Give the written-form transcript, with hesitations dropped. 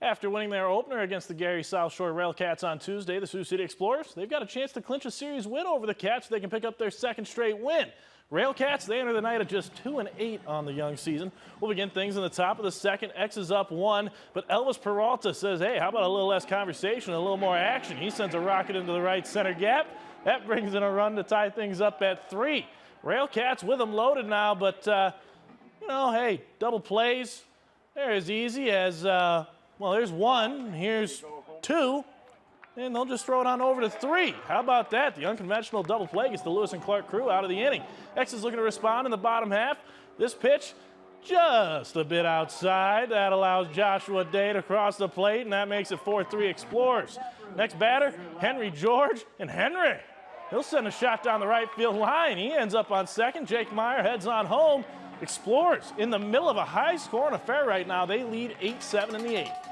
After winning their opener against the Gary South Shore RailCats on Tuesday, the Sioux City Explorers, they've got a chance to clinch a series win over the Cats so they can pick up their second straight win. RailCats, they enter the night at just 2-8 on the young season. We'll begin things in the top of the second. X is up 1, but Elvis Peralta says, hey, how about a little less conversation, a little more action? He sends a rocket into the right center gap. That brings in a run to tie things up at 3. RailCats with them loaded now, but, hey, double plays. They're as easy as, well, there's 1, here's 2. And they'll just throw it on over to 3. How about that? The unconventional double play gets the Lewis and Clark crew out of the inning. X is looking to respond in the bottom half. This pitch just a bit outside. That allows Joshua Day to cross the plate, and that makes it 4-3 Explorers. Next batter, Henry George, and Henry. He'll send a shot down the right field line. He ends up on second. Jake Meyer heads on home. Explorers in the middle of a high-scoring affair right now. They lead 8-7 in the 8th.